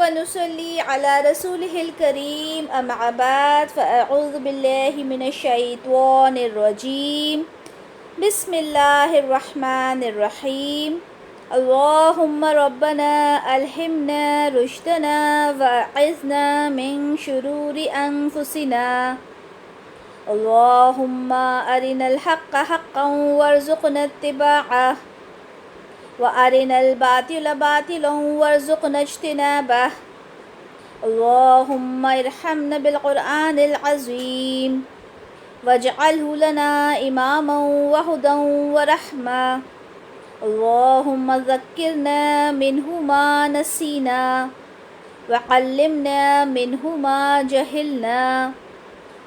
ونصلي على رسوله الكريم أما بعد فأعوذ بالله من الشيطان الرجيم بسم الله الرحمن الرحيم اللهم ربنا ألهمنا رشدنا وأعذنا من شرور أنفسنا اللهم أرنا الحق حقا وارزقنا اتباعه وأرنا الباطل باطلا وارزقنا اجتنابه اللهم ارحمنا بالقرآن العظيم واجعله لنا إماما وهدى ورحمة اللهم ذكرنا منه ما نسينا وعلمنا منه ما جهلنا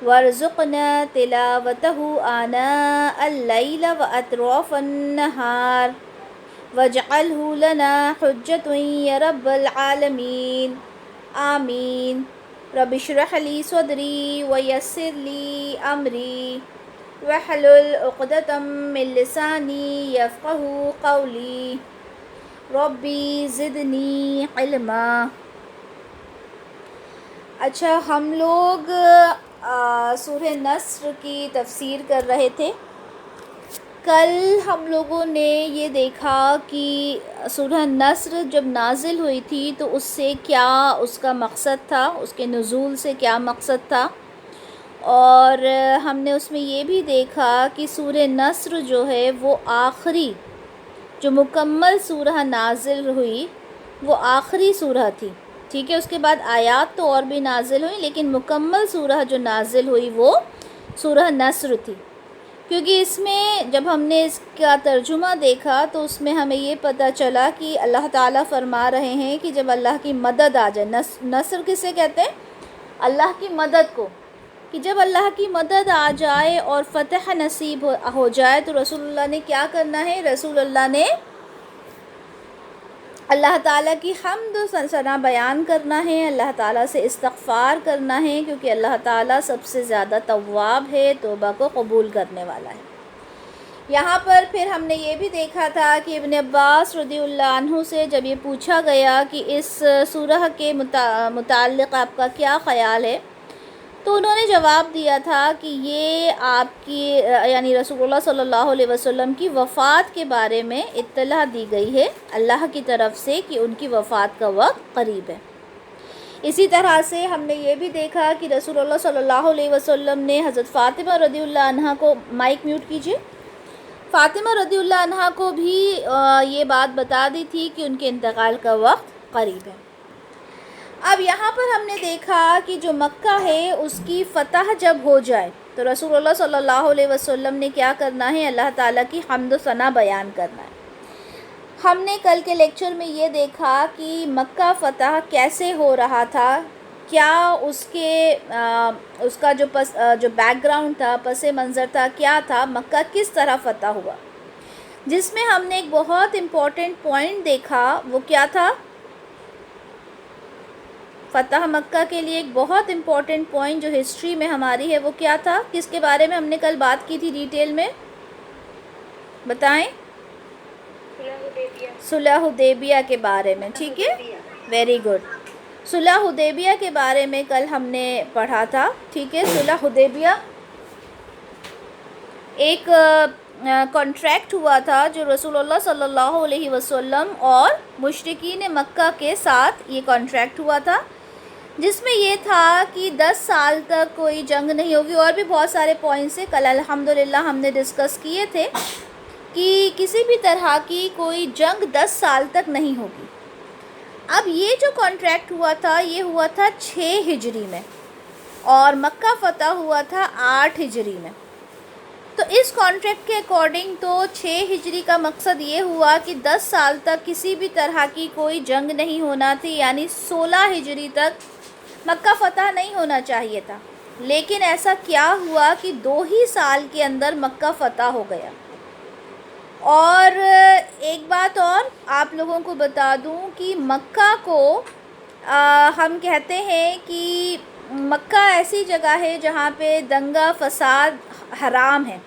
وارزقنا تلاوته آناء الليل وأطراف النهار واجعله لنا حجة يا رب العالمين آمين رب اشرح لي صدري ويسر لي أمري واحلل عقدة من لساني يفقه قولي ربي زدني علما۔ اچھا، ہم لوگ سورہ نصر کی تفسیر کر رہے تھے۔ کل ہم لوگوں نے یہ دیکھا کہ سورہ نصر جب نازل ہوئی تھی تو اس سے کیا اس کا مقصد تھا، اس کے نزول سے کیا مقصد تھا، اور ہم نے اس میں یہ بھی دیکھا کہ سورہ نصر جو ہے وہ آخری جو مکمل سورہ نازل ہوئی وہ آخری سورہ تھی، ٹھیک ہے۔ اس کے بعد آیات تو اور بھی نازل ہوئی، لیکن مکمل سورہ جو نازل ہوئی وہ سورہ نصر تھی، کیونکہ اس میں جب ہم نے اس کا ترجمہ دیکھا تو اس میں ہمیں یہ پتہ چلا کہ اللہ تعالیٰ فرما رہے ہیں کہ جب اللہ کی مدد آ جائے، نصر کسے کہتے ہیں؟ اللہ کی مدد کو، کہ جب اللہ کی مدد آ جائے اور فتح نصیب ہو جائے تو رسول اللہ نے کیا کرنا ہے؟ رسول اللہ نے اللہ تعالیٰ کی حمد و ثنا بیان کرنا ہے، اللہ تعالیٰ سے استغفار کرنا ہے، کیونکہ اللہ تعالیٰ سب سے زیادہ تواب ہے، توبہ کو قبول کرنے والا ہے۔ یہاں پر پھر ہم نے یہ بھی دیکھا تھا کہ ابن عباس رضی اللہ عنہ سے جب یہ پوچھا گیا کہ اس سورہ کے متعلق آپ کا کیا خیال ہے، تو انہوں نے جواب دیا تھا کہ یہ آپ کی یعنی رسول اللہ صلی اللہ علیہ وسلم کی وفات کے بارے میں اطلاع دی گئی ہے اللہ کی طرف سے کہ ان کی وفات کا وقت قریب ہے۔ اسی طرح سے ہم نے یہ بھی دیکھا کہ رسول اللہ صلی اللہ علیہ وسلم نے حضرت فاطمہ رضی اللہ عنہ کو، مائک میوٹ کیجیے، فاطمہ رضی اللہ عنہ کو بھی یہ بات بتا دی تھی کہ ان کے انتقال کا وقت قریب ہے۔ اب یہاں پر ہم نے دیکھا کہ جو مکہ ہے اس کی فتح جب ہو جائے تو رسول اللہ صلی اللہ علیہ وسلم نے کیا کرنا ہے؟ اللہ تعالیٰ کی حمد و ثنا بیان کرنا ہے۔ ہم نے کل کے لیکچر میں یہ دیکھا کہ مکہ فتح کیسے ہو رہا تھا، کیا اس کا جو بیک گراؤنڈ تھا، پس منظر تھا، کیا تھا، مکہ کس طرح فتح ہوا، جس میں ہم نے ایک بہت امپورٹنٹ پوائنٹ دیکھا۔ وہ کیا تھا؟ فتح مکہ کے لیے ایک بہت امپورٹنٹ پوائنٹ جو ہسٹری میں ہماری ہے وہ کیا تھا؟ کس کے بارے میں ہم نے کل بات کی تھی ڈیٹیل میں؟ بتائیں۔ صلح حدیبیہ کے بارے میں، ٹھیک ہے، ویری گڈ۔ صلح حدیبیہ کے بارے میں کل ہم نے پڑھا تھا، ٹھیک ہے۔ صلح حدیبیہ ایک کانٹریکٹ ہوا تھا جو رسول اللہ صلی اللہ علیہ وسلم اور مشرکین مکہ کے ساتھ یہ کانٹریکٹ ہوا تھا، جس میں یہ تھا کہ 10 سال تک کوئی جنگ نہیں ہوگی، اور بھی بہت سارے پوائنٹس ہیں کل الحمدللہ ہم نے ڈسکس کیے تھے کہ کسی بھی طرح کی کوئی جنگ 10 سال تک نہیں ہوگی۔ اب یہ جو کانٹریکٹ ہوا تھا یہ ہوا تھا 6 ہجری میں، اور مکہ فتح ہوا تھا 8 ہجری میں۔ تو اس کانٹریکٹ کے اکارڈنگ تو 6 ہجری کا مقصد یہ ہوا کہ 10 سال تک کسی بھی طرح کی کوئی جنگ نہیں ہونا تھی، یعنی 16 ہجری تک مکہ فتح نہیں ہونا چاہیے تھا، لیکن ایسا کیا ہوا کہ 2 ہی سال کے اندر مکہ فتح ہو گیا۔ اور ایک بات اور آپ لوگوں کو بتا دوں کہ مکہ کو ہم کہتے ہیں کہ مکہ ایسی جگہ ہے جہاں پہ دنگا فساد حرام ہے،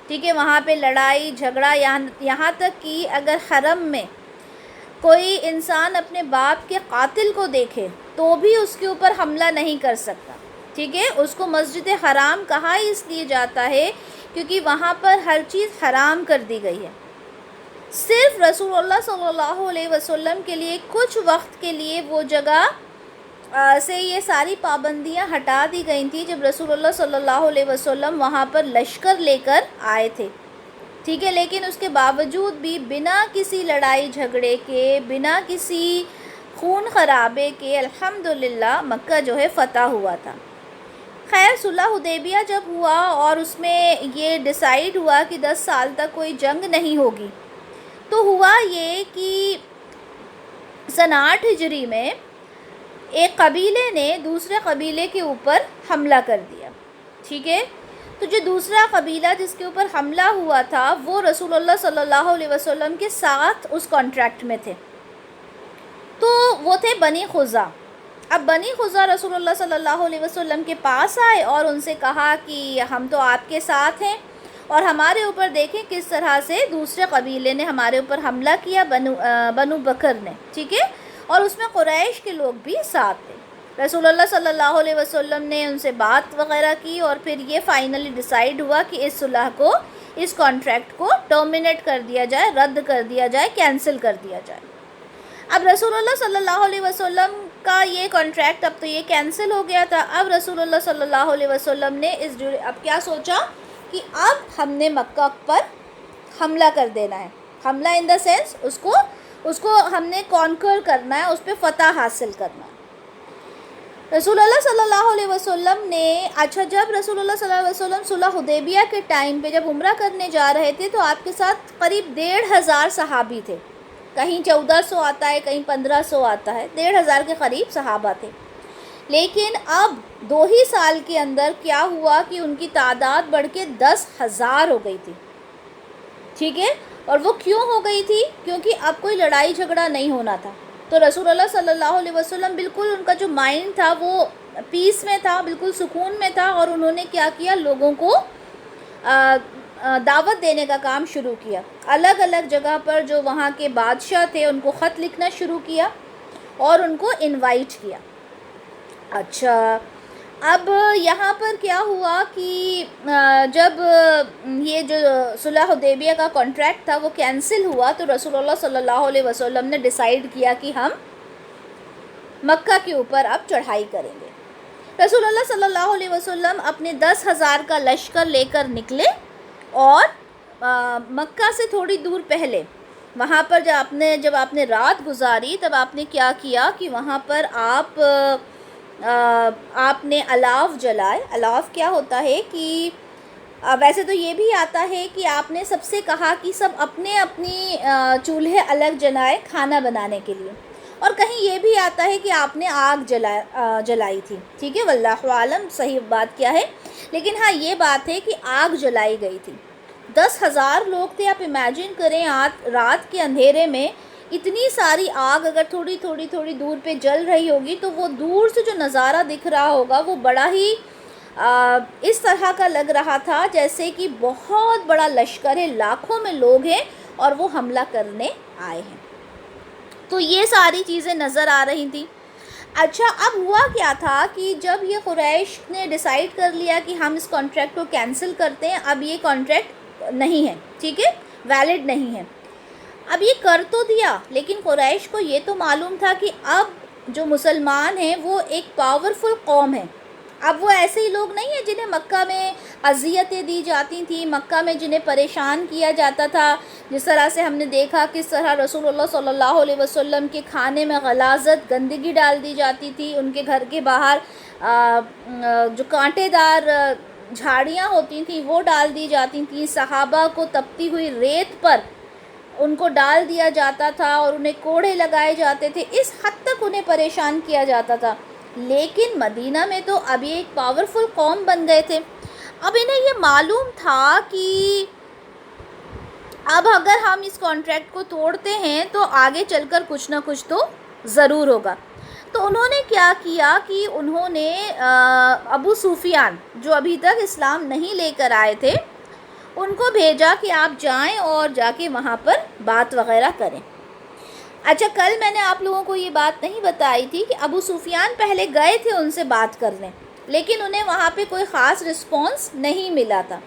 ٹھیک ہے، وہاں پہ لڑائی جھگڑا، یہاں تک کہ اگر حرم میں کوئی انسان اپنے باپ کے قاتل کو دیکھے تو بھی اس کے اوپر حملہ نہیں کر سکتا، ٹھیک ہے. اس کو مسجد حرام کہا اس لیے جاتا ہے کیونکہ وہاں پر ہر چیز حرام کر دی گئی ہے. صرف رسول اللہ صلی اللہ علیہ وسلم کے لیے کچھ وقت کے لیے وہ جگہ سے یہ ساری پابندیاں ہٹا دی گئی تھیں جب رسول اللہ صلی اللہ علیہ وسلم وہاں پر لشکر لے کر آئے تھے، ٹھیک ہے. لیکن اس کے باوجود بھی بنا کسی لڑائی جھگڑے کے، بنا کسی خون خرابے کے الحمدللہ مکہ جو ہے فتح ہوا تھا. خیر صلح حدیبیہ جب ہوا اور اس میں یہ ڈیسائیڈ ہوا کہ 10 سال تک کوئی جنگ نہیں ہوگی، تو ہوا یہ کہ سن 8 ہجری میں ایک قبیلے نے دوسرے قبیلے کے اوپر حملہ کر دیا، ٹھیک ہے. تو جو دوسرا قبیلہ جس کے اوپر حملہ ہوا تھا وہ رسول اللہ صلی اللہ علیہ وسلم کے ساتھ اس کانٹریکٹ میں تھے، تو وہ تھے بنی خزا. اب بنی خزا رسول اللہ صلی اللہ علیہ وسلم کے پاس آئے اور ان سے کہا کہ ہم تو آپ کے ساتھ ہیں اور ہمارے اوپر دیکھیں کس طرح سے دوسرے قبیلے نے ہمارے اوپر حملہ کیا، بنو بکر نے، ٹھیک ہے. اور اس میں قریش کے لوگ بھی ساتھ تھے. رسول اللہ صلی اللہ علیہ وسلم نے ان سے بات وغیرہ کی اور پھر یہ فائنلی ڈیسائیڈ ہوا کہ اس صلح کو، اس کانٹریکٹ کو ٹرمینیٹ کر دیا جائے، رد کر دیا جائے، کینسل کر دیا جائے. اب رسول اللہ صلی اللہ علیہ وسلم کا یہ کانٹریکٹ اب تو یہ کینسل ہو گیا تھا. اب رسول اللہ صلی اللہ علیہ وسلم نے اب کیا سوچا کہ اب ہم نے مکہ پر حملہ کر دینا ہے. حملہ ان دا سینس اس کو ہم نے کانکر کرنا ہے، اس پہ فتح حاصل کرنا ہے. رسول اللہ صلی اللہ علیہ وسلم نے جب رسول اللہ صلی اللہ علیہ وسلم صلح حدیبیہ کے ٹائم پہ جب عمرہ کرنے جا رہے تھے تو آپ کے ساتھ قریب 1,500 صحابی تھے. کہیں 1400 آتا ہے، کہیں 1500 آتا ہے، 1,500 کے قریب صحابہ تھے. لیکن اب 2 ہی سال کے اندر کیا ہوا کہ ان کی تعداد بڑھ کے 10,000 ہو گئی تھی، ٹھیک ہے. اور وہ کیوں ہو گئی تھی؟ کیونکہ اب کوئی لڑائی جھگڑا نہیں ہونا تھا. تو رسول اللہ صلی اللہ علیہ وسلم بالکل ان کا جو مائنڈ تھا وہ پیس میں تھا، بالکل سکون میں تھا، اور انہوں نے کیا کیا، لوگوں کو دعوت دینے کا کام شروع کیا. الگ الگ جگہ پر جو وہاں کے بادشاہ تھے ان کو خط لکھنا شروع کیا اور ان کو انوائٹ کیا. اب یہاں پر کیا ہوا کہ جب یہ جو صلح حدیبیہ کا کانٹریکٹ تھا وہ کینسل ہوا تو رسول اللہ صلی اللہ علیہ وسلم نے ڈیسائیڈ کیا کہ ہم مکہ کے اوپر اب چڑھائی کریں گے. رسول اللہ صلی اللہ علیہ وسلم اپنے 10,000 کا لشکر لے کر نکلے اور مکہ سے تھوڑی دور پہلے وہاں پر جب آپ نے رات گزاری تب آپ نے کیا کیا کہ وہاں پر آپ نے الاو جلائے. الاو کیا ہوتا ہے کہ ویسے تو یہ بھی آتا ہے کہ آپ نے سب سے کہا کہ سب اپنی چولہے الگ جلائے کھانا بنانے کے لیے، اور کہیں یہ بھی آتا ہے کہ آپ نے آگ جلائی تھی، ٹھیک ہے. واللہ عالم صحیح بات کیا ہے، لیکن ہاں یہ بات ہے کہ آگ جلائی گئی تھی. 10,000 لوگ تھے. آپ امیجن کریں رات کے اندھیرے میں اتنی ساری آگ اگر تھوڑی دور پہ جل رہی ہوگی تو وہ دور سے جو نظارہ دکھ رہا ہوگا وہ بڑا ہی اس طرح کا لگ رہا تھا جیسے کہ بہت بڑا لشکر ہے، لاکھوں میں لوگ ہیں اور وہ حملہ کرنے آئے ہیں. تو یہ ساری چیزیں نظر آ رہی تھیں. اب ہوا کیا تھا کہ جب یہ قریش نے ڈیسائیڈ کر لیا کہ ہم اس کانٹریکٹ کو کینسل کرتے ہیں، اب یہ کانٹریکٹ نہیں ہے، ٹھیک ہے، ویلڈ نہیں ہے. اب یہ کر تو دیا لیکن قریش کو یہ تو معلوم تھا کہ اب جو مسلمان ہیں وہ ایک پاورفل قوم ہے. اب وہ ایسے ہی لوگ نہیں ہیں جنہیں مکہ میں اذیتیں دی جاتی تھیں، مکہ میں جنہیں پریشان کیا جاتا تھا. جس طرح سے ہم نے دیکھا کس طرح رسول اللہ صلی اللہ علیہ وسلم کے کھانے میں غلاظت، گندگی ڈال دی جاتی تھی. ان کے گھر کے باہر جو کانٹے دار جھاڑیاں ہوتی تھیں وہ ڈال دی جاتی تھیں. صحابہ کو تپتی ہوئی ریت پر ان کو ڈال دیا جاتا تھا اور انہیں کوڑے لگائے جاتے تھے. اس حد تک انہیں پریشان کیا جاتا تھا. لیکن مدینہ میں تو اب یہ ایک پاورفل قوم بن گئے تھے. اب انہیں یہ معلوم تھا کہ اب اگر ہم اس کانٹریکٹ کو توڑتے ہیں تو آگے چل کر کچھ نہ کچھ تو ضرور ہوگا. تو انہوں نے کیا کیا کہ انہوں نے ابو سفیان جو ابھی تک اسلام نہیں لے کر آئے تھے ان کو بھیجا کہ آپ جائیں اور جا کے وہاں پر بات وغیرہ کریں. اچھا، کل میں نے آپ لوگوں کو یہ بات نہیں بتائی تھی کہ ابو سفیان پہلے گئے تھے ان سے بات کرنے، لیکن انہیں وہاں پہ کوئی خاص رسپانس نہیں ملا تھا،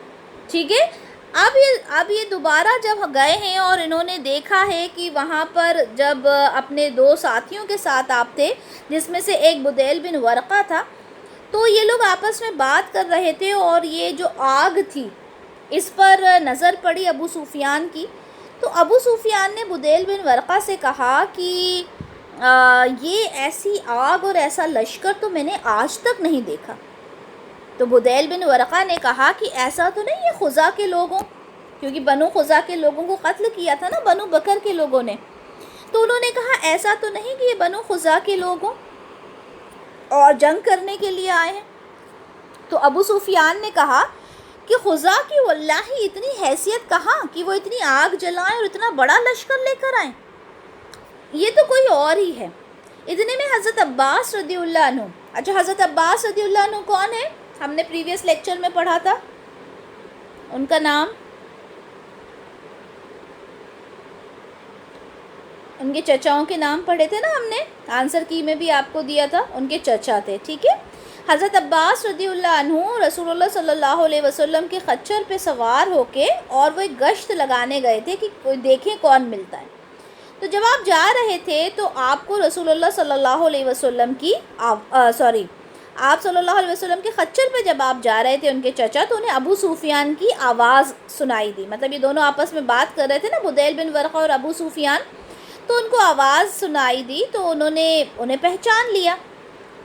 ٹھیک ہے؟ اب یہ دوبارہ جب گئے ہیں اور انہوں نے دیکھا ہے کہ وہاں پر جب اپنے 2 ساتھیوں کے ساتھ آپ تھے، جس میں سے ایک بدیل بن ورقہ تھا، تو یہ لوگ آپس میں بات کر رہے تھے اور یہ جو آگ تھی اس پر نظر پڑی ابو سفیان کی، تو ابو سفیان نے بدیل بن ورقہ سے کہا کہ یہ ایسی آگ اور ایسا لشکر تو میں نے آج تک نہیں دیکھا۔ تو بدیل بن ورقہ نے کہا کہ ایسا تو نہیں یہ خزا کے لوگوں، کیونکہ بنو خزا کے لوگوں کو قتل کیا تھا نا بنو بکر کے لوگوں نے، تو انہوں نے کہا ایسا تو نہیں کہ یہ بنو خزا کے لوگوں اور جنگ کرنے کے لیے آئے ہیں۔ تو ابو سفیان نے کہا کہ خزا کی واللہ اتنی حیثیت کہاں کہ وہ اتنی آگ جلائیں اور اتنا بڑا لشکر لے کر آئیں، یہ تو کوئی اور ہی ہے۔ اتنے میں حضرت عباس رضی اللہ عنہ، اچھا حضرت عباس رضی اللہ عنہ کون ہے؟ ہم نے پریویس لیکچر میں پڑھا تھا ان کا نام، ان کے چچاؤں کے نام پڑھے تھے نا ہم نے، آنسر کی میں بھی آپ کو دیا تھا، ان کے چچا تھے، ٹھیک ہے؟ حضرت عباس رضی اللہ عنہ رسول اللہ صلی اللہ علیہ وسلم کے خچر پہ سوار ہو کے اور وہ ایک گشت لگانے گئے تھے کہ کوئی دیکھیں کون ملتا ہے۔ تو جب آپ جا رہے تھے تو آپ کو رسول اللہ صلی اللہ علیہ وسلم کی آپ صلی اللہ علیہ وسلم کے خچر پہ جب آپ جا رہے تھے ان کے چچا، تو انہیں ابو سفیان کی آواز سنائی دی، مطلب یہ دونوں آپس میں بات کر رہے تھے نا بدیل بن ورقہ اور ابو سفیان، تو ان کو آواز سنائی دی تو انہوں نے انہیں پہچان لیا،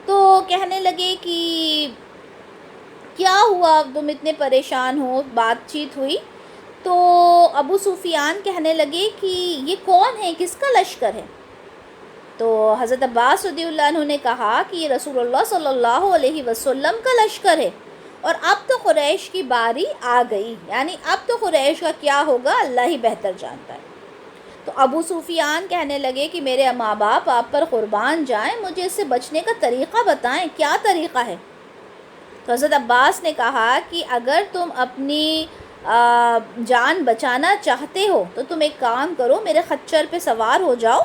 تو کہنے لگے کہ کیا ہوا تم اتنے پریشان ہو، بات چیت ہوئی، تو ابو سفیان کہنے لگے کہ یہ کون ہے، کس کا لشکر ہے؟ تو حضرت عباس رضی اللہ عنہ نے کہا کہ یہ رسول اللہ صلی اللہ علیہ وسلم کا لشکر ہے، اور اب تو قریش کی باری آ گئی، یعنی اب تو قریش کا کیا ہوگا اللہ ہی بہتر جانتا ہے۔ تو ابو سفیان کہنے لگے کہ میرے ماں باپ آپ پر قربان جائیں، مجھے اس سے بچنے کا طریقہ بتائیں، کیا طریقہ ہے؟ تو حضرت عباس نے کہا کہ اگر تم اپنی جان بچانا چاہتے ہو تو تم ایک کام کرو، میرے خچر پہ سوار ہو جاؤ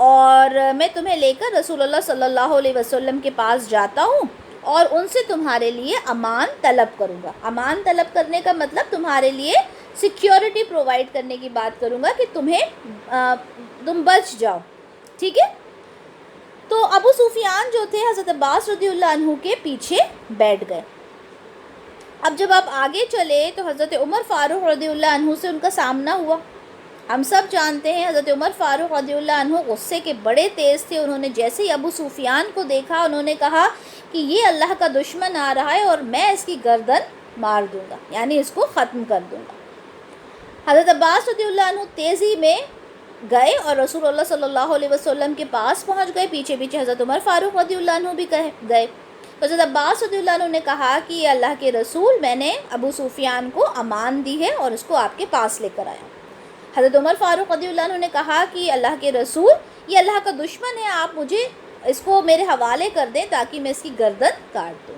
اور میں تمہیں لے کر رسول اللہ صلی اللہ علیہ وسلم کے پاس جاتا ہوں اور ان سے تمہارے لیے امان طلب کروں گا۔ امان طلب کرنے کا مطلب تمہارے لیے سیکیورٹی پرووائڈ کرنے کی بات کروں گا کہ تم بچ جاؤ، ٹھیک ہے؟ تو ابو سفیان جو تھے حضرت عباس رضی اللہ عنہ کے پیچھے بیٹھ گئے۔ اب جب آپ آگے چلے تو حضرت عمر فاروق رضی اللہ عنہ سے ان کا سامنا ہوا۔ ہم سب جانتے ہیں حضرت عمر فاروق رضی اللہ عنہ غصے کے بڑے تیز تھے، انہوں نے جیسے ہی ابو سفیان کو دیکھا انہوں نے کہا کہ یہ اللہ کا دشمن آ رہا ہے اور میں اس کی گردن مار دوں گا، یعنی اس کو ختم کر دوں گا۔ حضرت عباس رضی اللہ عنہ تیزی میں گئے اور رسول اللہ صلی اللہ علیہ وسلم کے پاس پہنچ گئے، پیچھے پیچھے حضرت عمر فاروق رضی اللہ عنہ بھی گئے۔ حضرت عباس رضی اللہ عنہ نے کہا کہ یہ اللہ کے رسول، میں نے ابو سفیان کو امان دی ہے اور اس کو آپ کے پاس لے کر آیا۔ حضرت عمر فاروق رضی اللہ عنہ نے کہا کہ اللہ کے رسول، یہ اللہ کا دشمن ہے، آپ مجھے اس کو میرے حوالے کر دیں تاکہ میں اس کی گردن کاٹ دوں۔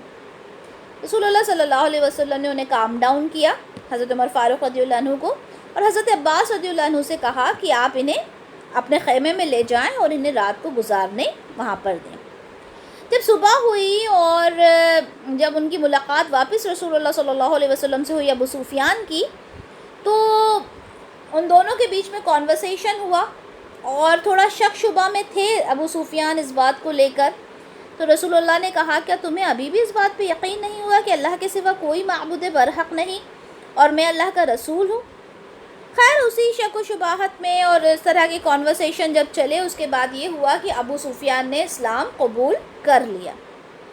رسول اللہ صلی اللہ علیہ وسلم نے انہیں کام ڈاؤن کیا، حضرت عمر فاروق رضی اللہ عنہ کو، اور حضرت عباس رضی اللہ عنہ سے کہا کہ آپ انہیں اپنے خیمے میں لے جائیں اور انہیں رات کو گزارنے وہاں پر دیں۔ جب صبح ہوئی اور جب ان کی ملاقات واپس رسول اللہ صلی اللہ علیہ وسلم سے ہوئی ابو سفیان کی، تو ان دونوں کے بیچ میں کانورسیشن ہوا اور تھوڑا شک شبہ میں تھے ابو سفیان اس بات کو لے کر۔ تو رسول اللہ نے کہا کیا تمہیں ابھی بھی اس بات پہ یقین نہیں ہوا کہ اللہ کے سوا کوئی معبود برحق نہیں اور میں اللہ کا رسول ہوں؟ خیر اسی شک و شباہت میں اور اس طرح کی کانورسیشن جب چلے، اس کے بعد یہ ہوا کہ ابو سفیان نے اسلام قبول کر لیا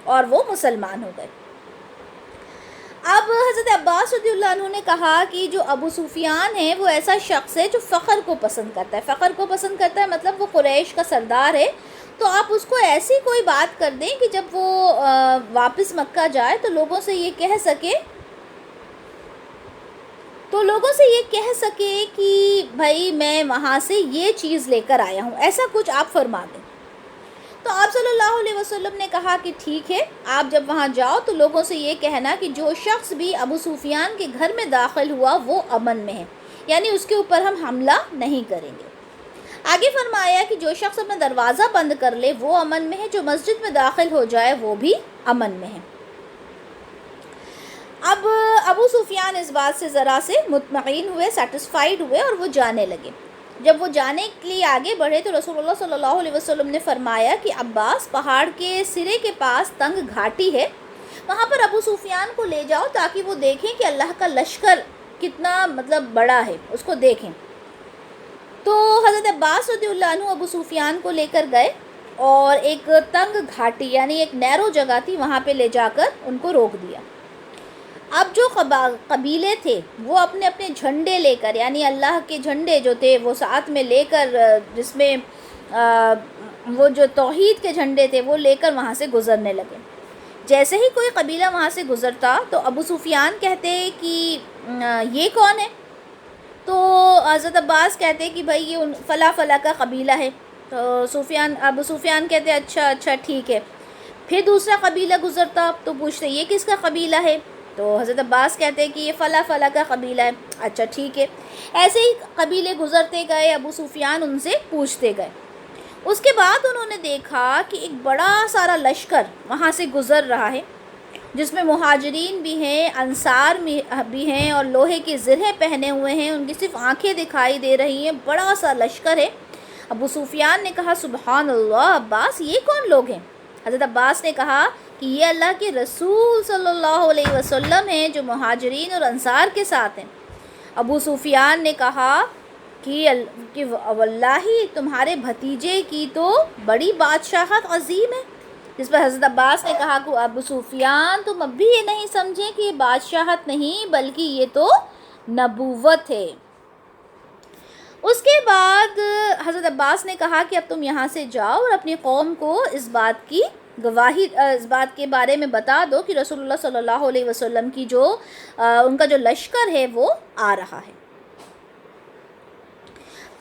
اور وہ مسلمان ہو گئے۔ اب حضرت عباس رضی اللہ عنہ نے کہا کہ جو ابو سفیان ہے وہ ایسا شخص ہے جو فخر کو پسند کرتا ہے۔ فخر کو پسند کرتا ہے مطلب وہ قریش کا سردار ہے، تو آپ اس کو ایسی کوئی بات کر دیں کہ جب وہ واپس مکہ جائے تو لوگوں سے یہ کہہ سکے کہ بھائی میں وہاں سے یہ چیز لے کر آیا ہوں، ایسا کچھ آپ فرما دیں۔ تو آپ صلی اللہ علیہ وسلم نے کہا کہ ٹھیک ہے، آپ جب وہاں جاؤ تو لوگوں سے یہ کہنا کہ جو شخص بھی ابو سفیان کے گھر میں داخل ہوا وہ امن میں ہے، یعنی اس کے اوپر ہم حملہ نہیں کریں گے۔ آگے فرمایا کہ جو شخص اپنا دروازہ بند کر لے وہ امن میں ہے، جو مسجد میں داخل ہو جائے وہ بھی امن میں ہے۔ اب ابو سفیان اس بات سے ذرا سے مطمئن ہوئے، سیٹسفائیڈ ہوئے اور وہ جانے لگے۔ جب وہ جانے کے لیے آگے بڑھے تو رسول اللہ صلی اللہ علیہ وسلم نے فرمایا کہ عباس، پہاڑ کے سرے کے پاس تنگ گھاٹی ہے، وہاں پر ابو سفیان کو لے جاؤ تاکہ وہ دیکھیں کہ اللہ کا لشکر کتنا بڑا ہے، اس کو دیکھیں۔ تو حضرت عباس رضی اللہ عنہ ابو سفیان کو لے کر گئے اور ایک تنگ گھاٹی یعنی ایک نیرو جگہ تھی، وہاں پہ لے جا کر ان کو روک دیا۔ اب جو قبیلے تھے وہ اپنے اپنے جھنڈے لے کر، یعنی اللہ کے جھنڈے جو تھے وہ ساتھ میں لے کر، جس میں وہ جو توحید کے جھنڈے تھے وہ لے کر وہاں سے گزرنے لگے۔ جیسے ہی کوئی قبیلہ وہاں سے گزرتا تو ابو سفیان کہتے کہ یہ کون ہے؟ تو حضرت عباس کہتے کہ بھائی یہ فلاں فلاں کا قبیلہ ہے۔ تو ابو سفیان کہتے اچھا ٹھیک ہے۔ پھر دوسرا قبیلہ گزرتا تو پوچھتے یہ کس کا قبیلہ ہے؟ تو حضرت عباس کہتے کہ یہ فلاں فلاں کا قبیلہ ہے، اچھا ٹھیک ہے۔ ایسے ہی قبیلے گزرتے گئے، ابو سفیان ان سے پوچھتے گئے۔ اس کے بعد انہوں نے دیکھا کہ ایک بڑا سارا لشکر وہاں سے گزر رہا ہے، جس میں مہاجرین بھی ہیں، انصار بھی ہیں، اور لوہے کی زرہیں پہنے ہوئے ہیں، ان کی صرف آنکھیں دکھائی دے رہی ہیں، بڑا سا لشکر ہے۔ ابو سفیان نے کہا سبحان اللہ عباس، یہ کون لوگ ہیں؟ حضرت عباس نے کہا کہ یہ اللہ کے رسول صلی اللہ علیہ وسلم ہیں جو مہاجرین اور انصار کے ساتھ ہیں۔ ابو سفیان نے کہا کہ واللہ تمہارے بھتیجے کی تو بڑی بادشاہت عظیم ہے۔ جس پر حضرت عباس نے کہا کہ ابو سفیان تم اب بھی یہ نہیں سمجھیں کہ یہ بادشاہت نہیں بلکہ یہ تو نبوت ہے۔ اس کے بعد حضرت عباس نے کہا کہ اب تم یہاں سے جاؤ اور اپنی قوم کو اس بات کی گواہی، اس بات کے بارے میں بتا دو کہ رسول اللہ صلی اللہ علیہ وسلم کی ان کا جو لشکر ہے وہ آ رہا ہے۔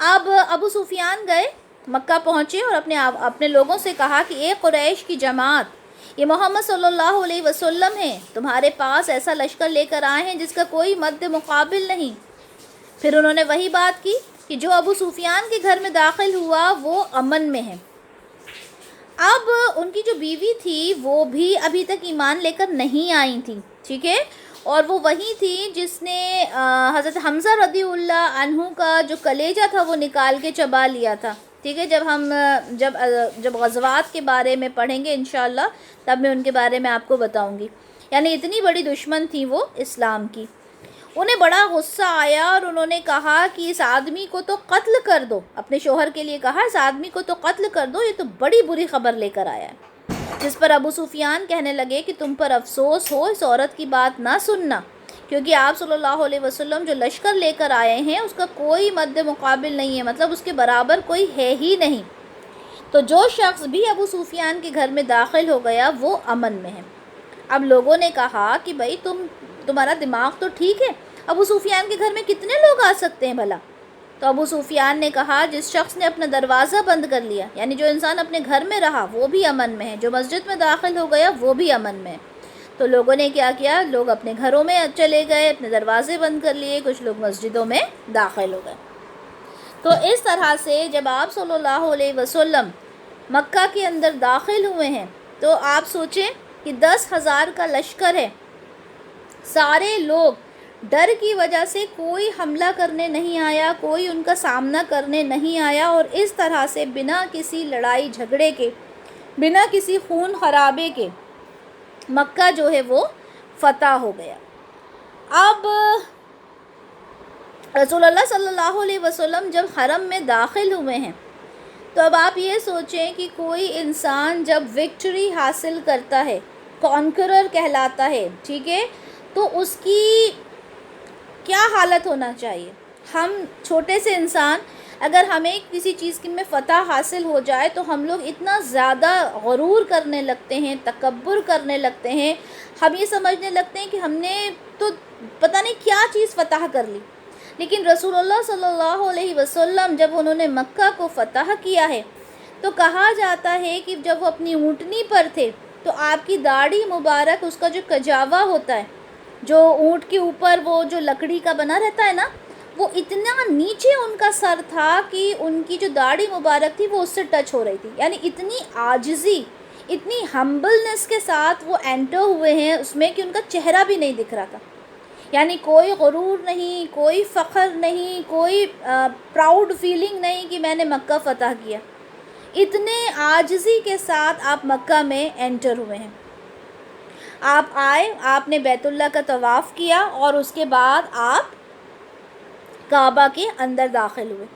اب ابو سفیان گئے، مکہ پہنچے اور اپنے لوگوں سے کہا کہ اے قریش کی جماعت، یہ محمد صلی اللہ علیہ وسلم ہیں، تمہارے پاس ایسا لشکر لے کر آئے ہیں جس کا کوئی مد مقابل نہیں۔ پھر انہوں نے وہی بات کی کہ جو ابو سفیان کے گھر میں داخل ہوا وہ امن میں ہے۔ اب ان کی جو بیوی تھی وہ بھی ابھی تک ایمان لے کر نہیں آئی تھی، ٹھیک ہے، اور وہ وہی تھی جس نے حضرت حمزہ رضی اللہ عنہ کا جو کلیجہ تھا وہ نکال کے چبا لیا تھا، ٹھیک ہے۔ جب غزوات کے بارے میں پڑھیں گے انشاءاللہ تب میں ان کے بارے میں آپ کو بتاؤں گی۔ یعنی اتنی بڑی دشمن تھی وہ اسلام کی۔ انہیں بڑا غصہ آیا اور انہوں نے کہا کہ اس آدمی کو تو قتل کر دو، اپنے شوہر کے لیے کہا اس آدمی کو تو قتل کر دو، یہ تو بڑی بری خبر لے کر آیا ہے۔ جس پر ابو سفیان کہنے لگے کہ تم پر افسوس ہو، اس عورت کی بات نہ سننا، کیونکہ آپ صلی اللہ علیہ وسلم جو لشکر لے کر آئے ہیں اس کا کوئی مد مقابل نہیں ہے، مطلب اس کے برابر کوئی ہے ہی نہیں۔ تو جو شخص بھی ابو سفیان کے گھر میں داخل ہو گیا وہ امن میں ہے۔ اب لوگوں نے کہا کہ بھائی تمہارا دماغ تو ٹھیک ہے، ابو سفیان کے گھر میں کتنے لوگ آ سکتے ہیں بھلا؟ تو ابو سفیان نے کہا جس شخص نے اپنا دروازہ بند کر لیا، یعنی جو انسان اپنے گھر میں رہا وہ بھی امن میں ہے، جو مسجد میں داخل ہو گیا وہ بھی امن میں ہے۔ تو لوگوں نے کیا کیا، لوگ اپنے گھروں میں چلے گئے، اپنے دروازے بند کر لیے، کچھ لوگ مسجدوں میں داخل ہو گئے۔ تو اس طرح سے جب آپ صلی اللہ علیہ وسلم مکہ کے اندر داخل ہوئے ہیں تو آپ سوچیں کہ 10,000 کا لشکر ہے، سارے لوگ ڈر کی وجہ سے کوئی حملہ کرنے نہیں آیا، کوئی ان کا سامنا کرنے نہیں آیا، اور اس طرح سے بنا کسی لڑائی جھگڑے کے، بنا کسی خون خرابے کے مکہ جو ہے وہ فتح ہو گیا۔ اب رسول اللہ صلی اللہ علیہ وسلم جب حرم میں داخل ہوئے ہیں تو اب آپ یہ سوچیں کہ کوئی انسان جب وکٹری حاصل کرتا ہے، کانکرر کہلاتا ہے، ٹھیک ہے، تو اس کی کیا حالت ہونا چاہیے؟ ہم چھوٹے سے انسان اگر ہمیں کسی چیز میں فتح حاصل ہو جائے تو ہم لوگ اتنا زیادہ غرور کرنے لگتے ہیں، تکبر کرنے لگتے ہیں، ہم یہ سمجھنے لگتے ہیں کہ ہم نے تو پتہ نہیں کیا چیز فتح کر لی۔ لیکن رسول اللہ صلی اللہ علیہ وسلم جب انہوں نے مکہ کو فتح کیا ہے تو کہا جاتا ہے کہ جب وہ اپنی اونٹنی پر تھے تو آپ کی داڑھی مبارک، اس کا جو کجاوا ہوتا ہے، جو اونٹ کے اوپر وہ جو لکڑی کا بنا رہتا ہے نا، وہ اتنا نیچے ان کا سر تھا کہ ان کی جو داڑھی مبارک تھی وہ اس سے ٹچ ہو رہی تھی. یعنی اتنی عاجزی، اتنی ہمبلنس کے ساتھ وہ انٹر ہوئے ہیں اس میں کہ ان کا چہرہ بھی نہیں دکھ رہا تھا. یعنی کوئی غرور نہیں، کوئی فخر نہیں، کوئی پراؤڈ فیلنگ نہیں کہ میں نے مکہ فتح کیا. اتنے عاجزی کے ساتھ آپ مکہ میں انٹر ہوئے ہیں. آپ آئے، آپ نے بیت اللہ کا طواف کیا اور اس کے بعد آپ کعبہ کے اندر داخل ہوئے.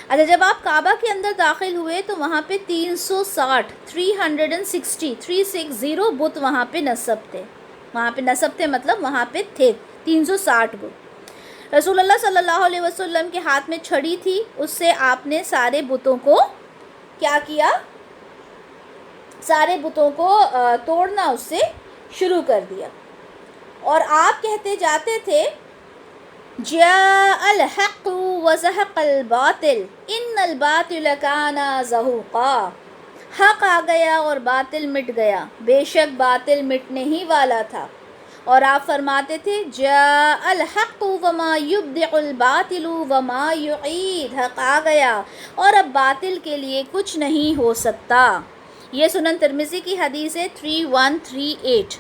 اچھا، جب آپ کعبہ کے اندر داخل ہوئے تو وہاں پہ 360 بت وہاں پہ نصب تھے. وہاں پہ نصب تھے مطلب وہاں پہ تھے 360 بت. رسول اللہ صلی اللہ علیہ وسلم کے ہاتھ میں چھڑی تھی، اس سے آپ نے سارے بتوں کو کیا کیا؟ سارے بتوں کو توڑنا اس سے شروع کر دیا. اور آپ کہتے جاتے تھے جاء الحق وزهق الباطل ان الباطل كان زهوقا. حق آ گیا اور باطل مٹ گیا، بے شک باطل مٹنے ہی والا تھا. اور آپ فرماتے تھے جاء الحق وما يبدع الباطل وما يعيد. حق آ گیا اور اب باطل کے لیے کچھ نہیں ہو سکتا. یہ سنن ترمذی کی حدیث ہے 3138.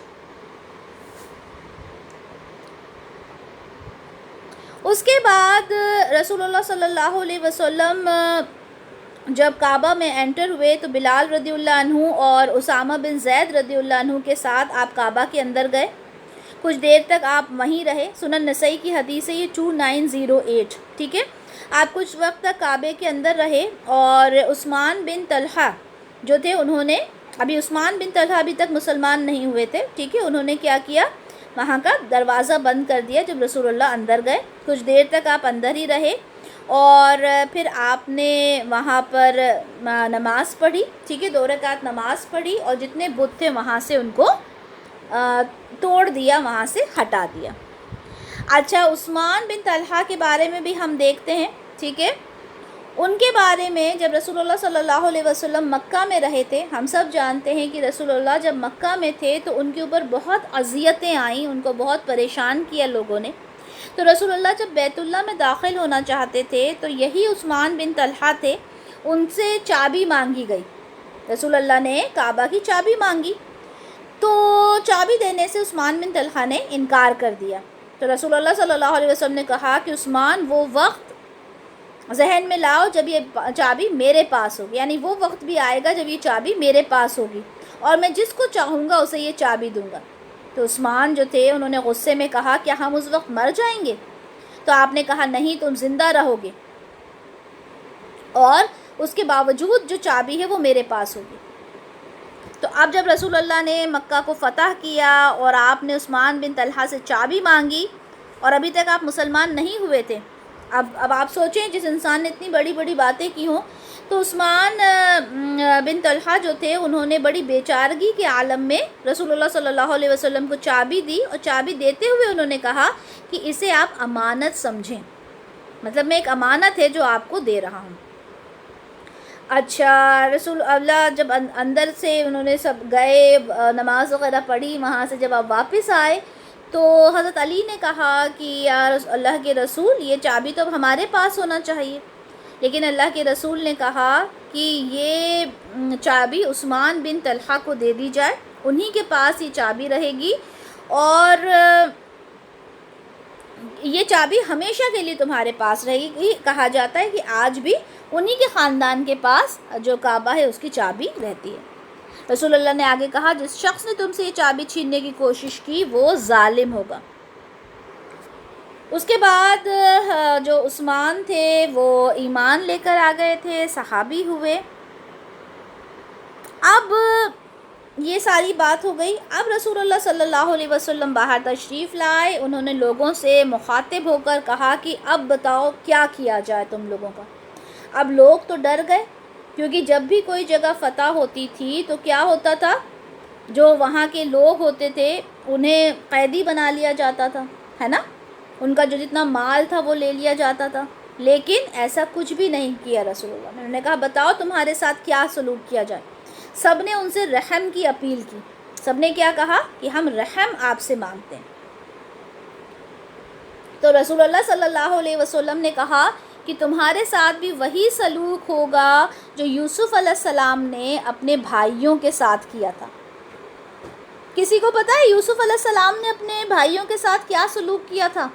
اس کے بعد رسول اللہ صلی اللہ علیہ وسلم جب کعبہ میں انٹر ہوئے تو بلال رضی اللہ عنہ اور اسامہ بن زید رضی اللہ عنہ کے ساتھ آپ کعبہ کے اندر گئے. کچھ دیر تک آپ وہیں رہے. سنن نسائی کی حدیث ہے یہ 2908. ٹھیک ہے، آپ کچھ وقت تک کعبے کے اندر رہے اور عثمان بن طلحہ جو تھے انہوں نے عثمان بن طلحہ ابھی تک مسلمان نہیں ہوئے تھے. ٹھیک ہے، انہوں نے کیا کیا؟ وہاں کا دروازہ بند کر دیا جب رسول اللہ اندر گئے. کچھ دیر تک آپ اندر ہی رہے اور پھر آپ نے وہاں پر نماز پڑھی. ٹھیک ہے، 2 رکعت نماز پڑھی اور جتنے بت تھے وہاں سے ان کو توڑ دیا، وہاں سے ہٹا دیا. اچھا، عثمان بن طلحہ کے بارے میں بھی ہم دیکھتے ہیں. ٹھیک ہے، ان کے بارے میں جب رسول اللہ صلی اللہ علیہ وسلم مکہ میں رہے تھے، ہم سب جانتے ہیں کہ رسول اللہ جب مکہ میں تھے تو ان کے اوپر بہت اذیتیں آئیں، ان کو بہت پریشان کیا لوگوں نے. تو رسول اللہ جب بیت اللہ میں داخل ہونا چاہتے تھے تو یہی عثمان بن طلحہ تھے، ان سے چابی مانگی گئی. رسول اللہ نے کعبہ کی چابی مانگی تو چابی دینے سے عثمان بن طلحہ نے انکار کر دیا. تو رسول اللہ صلی اللہ علیہ وسلم نے کہا کہ عثمان وہ وقت ذہن میں لاؤ جب یہ چابی میرے پاس ہوگی، یعنی وہ وقت بھی آئے گا جب یہ چابی میرے پاس ہوگی اور میں جس کو چاہوں گا اسے یہ چابی دوں گا. تو عثمان جو تھے انہوں نے غصے میں کہا کیا ہم اس وقت مر جائیں گے؟ تو آپ نے کہا نہیں، تم زندہ رہو گے اور اس کے باوجود جو چابی ہے وہ میرے پاس ہوگی. تو اب جب رسول اللہ نے مکہ کو فتح کیا اور آپ نے عثمان بن طلحہ سے چابی مانگی اور ابھی تک آپ مسلمان نہیں ہوئے تھے. اب آپ سوچیں جس انسان نے اتنی بڑی بڑی باتیں کی ہوں. تو عثمان بن طلحہ جو تھے انہوں نے بڑی بیچارگی کے عالم میں رسول اللہ صلی اللہ علیہ وسلم کو چابی دی اور چابی دیتے ہوئے انہوں نے کہا کہ اسے آپ امانت سمجھیں، مطلب میں ایک امانت ہے جو آپ کو دے رہا ہوں. اچھا، رسول اللہ جب اندر سے انہوں نے سب گئے، نماز وغیرہ پڑھی، وہاں سے جب آپ واپس آئے تو حضرت علی نے کہا کہ یا اللہ کے رسول یہ چابی تو اب ہمارے پاس ہونا چاہیے. لیکن اللہ کے رسول نے کہا کہ یہ چابی عثمان بن طلحہ کو دے دی جائے، انہی کے پاس یہ چابی رہے گی اور یہ چابی ہمیشہ کے لیے تمہارے پاس رہے گی. کہا جاتا ہے کہ آج بھی انہی کے خاندان کے پاس جو کعبہ ہے اس کی چابی رہتی ہے. رسول اللہ نے آگے کہا جس شخص نے تم سے یہ چابی چھیننے کی کوشش کی وہ ظالم ہوگا. اس کے بعد جو عثمان تھے وہ ایمان لے کر آ گئے تھے، صحابی ہوئے. اب یہ ساری بات ہو گئی. اب رسول اللہ صلی اللہ علیہ وسلم باہر تشریف لائے. انہوں نے لوگوں سے مخاطب ہو کر کہا کہ اب بتاؤ کیا کیا جائے تم لوگوں کا. اب لوگ تو ڈر گئے کیونکہ جب بھی کوئی جگہ فتح ہوتی تھی تو کیا ہوتا تھا، جو وہاں کے لوگ ہوتے تھے انہیں قیدی بنا لیا جاتا تھا، ہے نا، ان کا جو جتنا مال تھا وہ لے لیا جاتا تھا. لیکن ایسا کچھ بھی نہیں کیا رسول اللہ نے. انہوں نے کہا بتاؤ تمہارے ساتھ کیا سلوک کیا جائے. سب نے ان سے رحم کی اپیل کی. سب نے کیا کہا کہ ہم رحم آپ سے مانگتے ہیں. تو رسول اللہ صلی اللہ علیہ وسلم نے کہا کہ تمہارے ساتھ بھی وہی سلوک ہوگا جو یوسف علیہ السلام نے اپنے بھائیوں کے ساتھ کیا تھا۔ کسی کو پتہ ہے یوسف علیہ السلام نے اپنے بھائیوں کے ساتھ کیا سلوک کیا تھا؟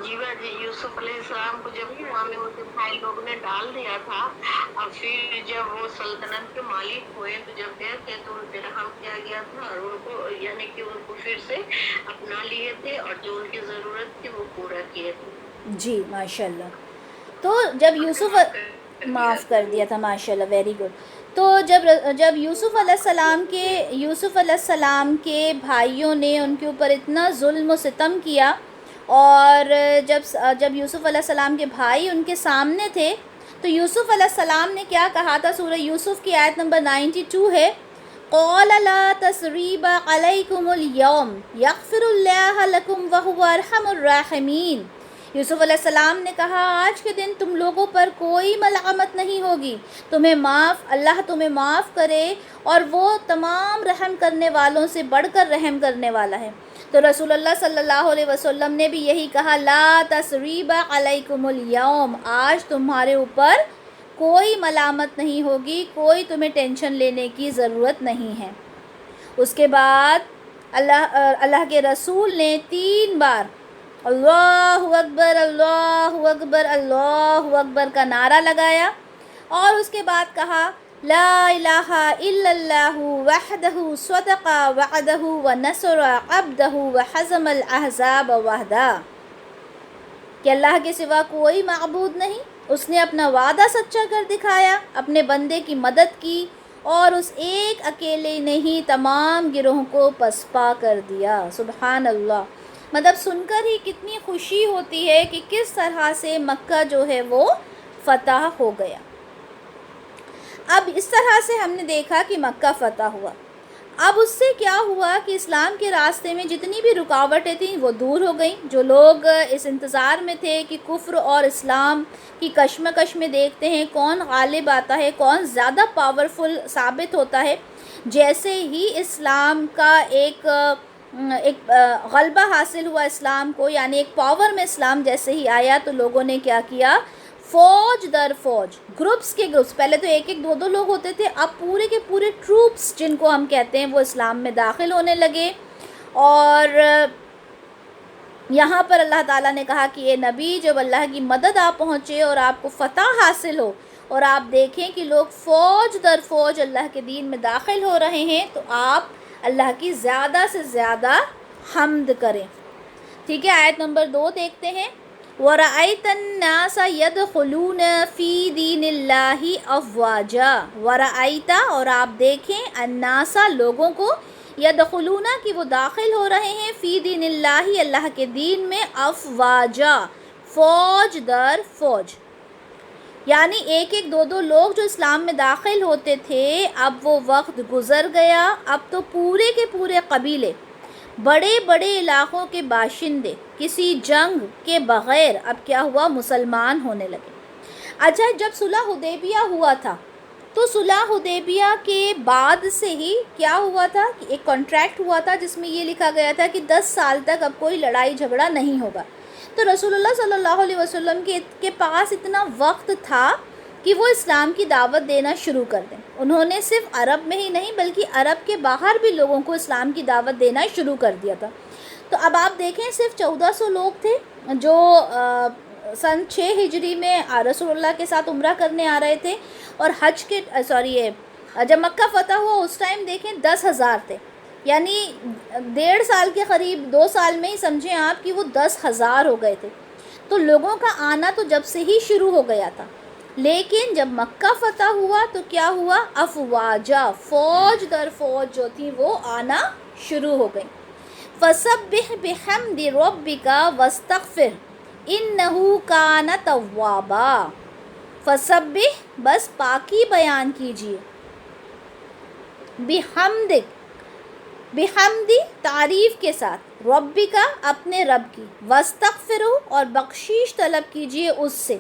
جی باجی، یوسف علیہ السلام کو جب کنواں میں ان کے بھائی لوگ نے ڈال دیا تھا، اور پھر جب وہ سلطنت کے مالک ہوئے تو جب گئے تھے تو ان پہ رحم کیا گیا تھا، اور ان کو یعنی کہ ان کو پھر سے اپنا لیے تھے، اور جو ان کی ضرورت تھی وہ پورا کیے تھے۔ جی ماشاء اللہ۔ تو جب یوسف معاف کر دیا تھا، ماشاء اللہ، ویری گڈ۔ تو جب یوسف علیہ السلام کے بھائیوں نے ان کے اوپر اتنا ظلم و ستم کیا، اور جب یوسف علیہ السلام کے بھائی ان کے سامنے تھے تو یوسف علیہ السلام نے کیا کہا تھا؟ سورہ یوسف کی آیت نمبر 92 ہے، قَالَ لَا تَثْرِيبَ عَلَيْكُمُ الْيَوْمَ يَغْفِرُ اللَّهُ لَكُمْ وَهُوَ أَرْحَمُ الرَّاحِمِينَ۔ یوسف علیہ السلام نے کہا آج کے دن تم لوگوں پر کوئی ملامت نہیں ہوگی، اللہ تمہیں معاف کرے، اور وہ تمام رحم کرنے والوں سے بڑھ کر رحم کرنے والا ہے۔ تو رسول اللہ صلی اللہ علیہ وسلم نے بھی یہی کہا، لا تثریب علیکم اليوم، آج تمہارے اوپر کوئی ملامت نہیں ہوگی، کوئی تمہیں ٹینشن لینے کی ضرورت نہیں ہے۔ اس کے بعد اللہ کے رسول نے 3 بار اللہ اکبر اللہ اکبر اللہ اکبر کا نعرہ لگایا، اور اس کے بعد کہا لا الہ الا اللہ وحدہ صدق وعدہ ونصر عبدہ وحزم الاحزاب وحدہ، کہ اللہ کے سوا کوئی معبود نہیں، اس نے اپنا وعدہ سچا کر دکھایا، اپنے بندے کی مدد کی، اور اس ایک اکیلے نے ہی تمام گروہوں کو پسپا کر دیا۔ سبحان اللہ۔ مطلب سن کر ہی کتنی خوشی ہوتی ہے کہ کس طرح سے مکہ جو ہے وہ فتح ہو گیا۔ اب اس طرح سے ہم نے دیکھا کہ مکہ فتح ہوا۔ اب اس سے کیا ہوا کہ اسلام کے راستے میں جتنی بھی رکاوٹیں تھیں وہ دور ہو گئیں۔ جو لوگ اس انتظار میں تھے کہ کفر اور اسلام کی کشمکش میں دیکھتے ہیں کون غالب آتا ہے، کون زیادہ پاورفل ثابت ہوتا ہے، جیسے ہی اسلام کا ایک غلبہ حاصل ہوا اسلام کو، یعنی ایک پاور میں اسلام جیسے ہی آیا، تو لوگوں نے کیا کیا، فوج در فوج، گروپس کے گروپس، پہلے تو 1-2 لوگ ہوتے تھے، اب پورے کے پورے ٹروپس جن کو ہم کہتے ہیں وہ اسلام میں داخل ہونے لگے۔ اور یہاں پر اللہ تعالیٰ نے کہا کہ اے نبی، جب اللہ کی مدد آپ پہنچے اور آپ کو فتح حاصل ہو، اور آپ دیکھیں کہ لوگ فوج در فوج اللہ کے دین میں داخل ہو رہے ہیں، تو آپ اللہ کی زیادہ سے زیادہ حمد کریں۔ ٹھیک ہے، آیت نمبر 2 دیکھتے ہیں، وَرَأَيْتَ النَّاسَ يَدْخُلُونَ فِي دِينِ اللَّهِ أَفْوَاجًا، وَرَأَيْتَ، اور آپ دیکھیں، النَّاسَ لوگوں کو، يَدْخُلُونَ کہ وہ داخل ہو رہے ہیں، فی دین اللہ اللہ کے دین میں، افواجا فوج در فوج، یعنی 1-2 لوگ جو اسلام میں داخل ہوتے تھے، اب وہ وقت گزر گیا، اب تو پورے کے پورے قبیلے، بڑے بڑے علاقوں کے باشندے کسی جنگ کے بغیر اب کیا ہوا، مسلمان ہونے لگے۔ اچھا، جب صلح حدیبیہ ہوا تھا تو صلح حدیبیہ کے بعد سے ہی کیا ہوا تھا کہ ایک کانٹریکٹ ہوا تھا جس میں یہ لکھا گیا تھا کہ 10 سال تک اب کوئی لڑائی جھگڑا نہیں ہوگا۔ تو رسول اللہ صلی اللہ علیہ وسلم کے پاس اتنا وقت تھا کہ وہ اسلام کی دعوت دینا شروع کر دیں۔ انہوں نے صرف عرب میں ہی نہیں بلکہ عرب کے باہر بھی لوگوں کو اسلام کی دعوت دینا شروع کر دیا تھا۔ تو اب آپ دیکھیں، صرف 1400 لوگ تھے جو سن 6 ہجری میں رسول اللہ کے ساتھ عمرہ کرنے آ رہے تھے، اور جب مکہ فتح ہوا اس ٹائم دیکھیں 10,000 تھے، یعنی 1.5 سال کے قریب، 2 سال میں ہی سمجھیں آپ کہ وہ 10,000 ہو گئے تھے۔ تو لوگوں کا آنا تو جب سے ہی شروع ہو گیا تھا، لیکن جب مکہ فتح ہوا تو کیا ہوا، افواجا فوج در فوج جو تھی وہ آنا شروع ہو گئی۔ فَسَبِّحْ بِحَمْدِ رَبِّكَ وَاسْتَغْفِرْ إِنَّهُ كَانَ تَوَّابًا۔ فَسَبِّحْ، بس پاکی بیان کیجیے، بحمدی تعریف کے ساتھ، ربی کا اپنے رب کی، واستغفروا اور بخشش طلب کیجیے اس سے،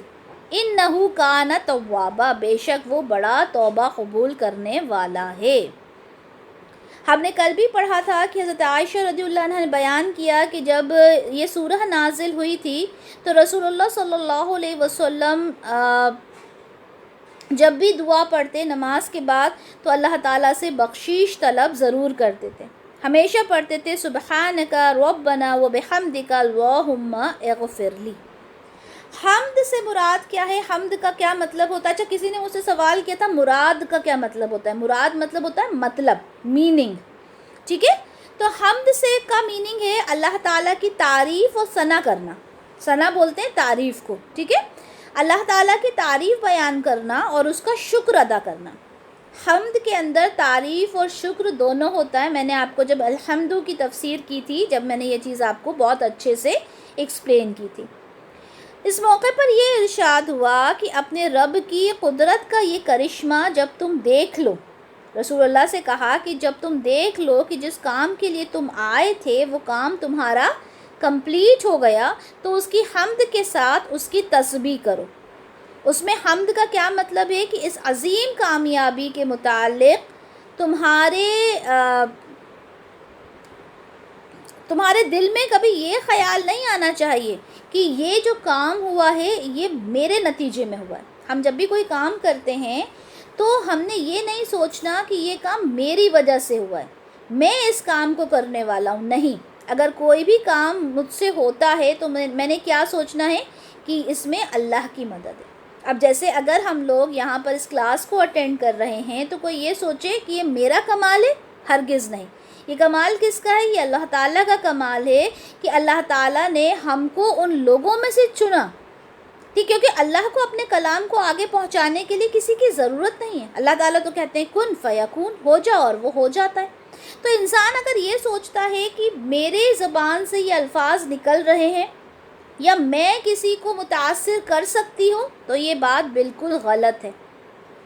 انہو کان توابا، بے شک وہ بڑا توبہ قبول کرنے والا ہے۔ ہم نے کل بھی پڑھا تھا کہ حضرت عائشہ رضی اللہ عنہ نے بیان کیا کہ جب یہ سورہ نازل ہوئی تھی تو رسول اللہ صلی اللہ علیہ وسلم جب بھی دعا پڑھتے نماز کے بعد تو اللہ تعالیٰ سے بخشش طلب ضرور کرتے تھے. ہمیشہ پڑھتے تھے سبحانک ربنا وبحمدک اللہم اغفر لی. حمد سے مراد کیا ہے؟ حمد کا کیا مطلب ہوتا ہے؟ اچھا کسی نے مجھ سے سوال کیا تھا مراد کا کیا مطلب ہوتا ہے. مراد مطلب ہوتا ہے مطلب، میننگ. ٹھیک ہے، تو حمد سے کا میننگ ہے اللہ تعالیٰ کی تعریف اور ثنا کرنا. ثنا بولتے ہیں تعریف کو. ٹھیک ہے، اللہ تعالیٰ کی تعریف بیان کرنا اور اس کا شکر ادا کرنا. حمد کے اندر تعریف اور شکر دونوں ہوتا ہے. میں نے آپ کو جب الحمد کی تفسیر کی تھی، جب میں نے یہ چیز آپ کو بہت اچھے سے ایکسپلین کی تھی. اس موقع پر یہ ارشاد ہوا کہ اپنے رب کی قدرت کا یہ کرشمہ جب تم دیکھ لو، رسول اللہ سے کہا کہ جب تم دیکھ لو کہ جس کام کے لیے تم آئے تھے وہ کام تمہارا کمپلیٹ ہو گیا تو اس کی حمد کے ساتھ اس کی تسبیح کرو. اس میں حمد کا کیا مطلب ہے کہ اس عظیم کامیابی کے متعلق تمہارے دل میں کبھی یہ خیال نہیں آنا چاہیے کہ یہ جو کام ہوا ہے یہ میرے نتیجے میں ہوا ہے. ہم جب بھی کوئی کام کرتے ہیں تو ہم نے یہ نہیں سوچنا کہ یہ کام میری وجہ سے ہوا ہے، میں اس کام کو کرنے والا ہوں. نہیں، اگر کوئی بھی کام مجھ سے ہوتا ہے تو میں نے کیا سوچنا ہے کہ اس میں اللہ کی مدد ہے. اب جیسے اگر ہم لوگ یہاں پر اس کلاس کو اٹینڈ کر رہے ہیں تو کوئی یہ سوچے کہ یہ میرا کمال ہے، ہرگز نہیں. یہ کمال کس کا ہے؟ یہ اللہ تعالیٰ کا کمال ہے کہ اللہ تعالیٰ نے ہم کو ان لوگوں میں سے چنا. ٹھیک، کیونکہ اللہ کو اپنے کلام کو آگے پہنچانے کے لیے کسی کی ضرورت نہیں ہے. اللہ تعالیٰ تو کہتے ہیں کن فیکون، ہو جا، اور وہ ہو جاتا ہے. تو انسان اگر یہ سوچتا ہے کہ میرے زبان سے یہ الفاظ نکل رہے ہیں یا میں کسی کو متاثر کر سکتی ہوں تو یہ بات بالکل غلط ہے.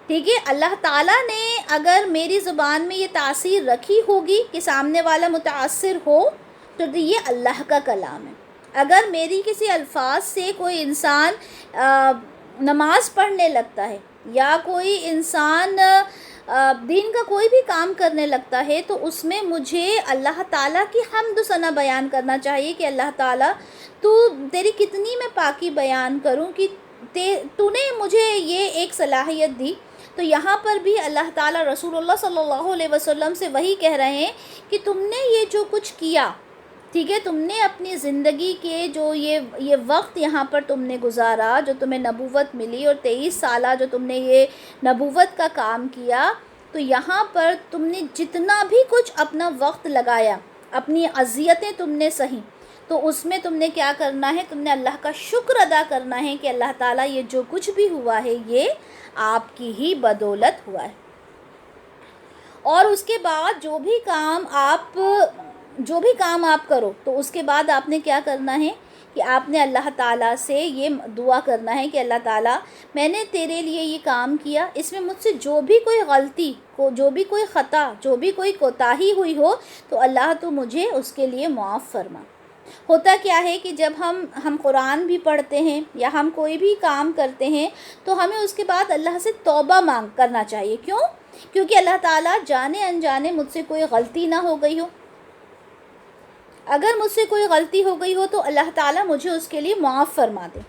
ٹھیک ہے، اللہ تعالیٰ نے اگر میری زبان میں یہ تاثیر رکھی ہوگی کہ سامنے والا متاثر ہو تو یہ اللہ کا کلام ہے. اگر میری کسی الفاظ سے کوئی انسان نماز پڑھنے لگتا ہے یا کوئی انسان دین کا کوئی بھی کام کرنے لگتا ہے تو اس میں مجھے اللہ تعالیٰ کی حمد و ثنا بیان کرنا چاہیے کہ اللہ تعالیٰ تیری کتنی میں پاکی بیان کروں کہ تو نے مجھے یہ ایک صلاحیت دی. تو یہاں پر بھی اللہ تعالیٰ رسول اللہ صلی اللہ علیہ وسلم سے وہی کہہ رہے ہیں کہ تم نے یہ جو کچھ کیا، ٹھیک ہے، تم نے اپنی زندگی کے جو یہ وقت یہاں پر تم نے گزارا، جو تمہیں نبوت ملی اور 23 سالہ جو تم نے یہ نبوت کا کام کیا، تو یہاں پر تم نے جتنا بھی کچھ اپنا وقت لگایا، اپنی اذیتیں تم نے سہیں، تو اس میں تم نے کیا کرنا ہے؟ تم نے اللہ کا شکر ادا کرنا ہے کہ اللہ تعالیٰ یہ جو کچھ بھی ہوا ہے یہ آپ کی ہی بدولت ہوا ہے. اور اس کے بعد جو بھی کام آپ کرو تو اس کے بعد آپ نے کیا کرنا ہے کہ آپ نے اللہ تعالیٰ سے یہ دعا کرنا ہے کہ اللہ تعالیٰ میں نے تیرے لیے یہ کام کیا، اس میں مجھ سے جو بھی کوئی غلطی، جو بھی کوئی خطا، جو بھی کوئی کوتاہی ہوئی ہو تو اللہ تو مجھے اس کے لیے معاف فرما. ہوتا کیا ہے کہ جب ہم قرآن بھی پڑھتے ہیں یا ہم کوئی بھی کام کرتے ہیں تو ہمیں اس کے بعد اللہ سے توبہ کرنا چاہیے. کیوں؟ کیونکہ اللہ تعالیٰ جانے انجانے مجھ سے کوئی غلطی نہ ہو گئی ہو. اگر مجھ سے کوئی غلطی ہو گئی ہو تو اللہ تعالیٰ مجھے اس کے لیے معاف فرما دے.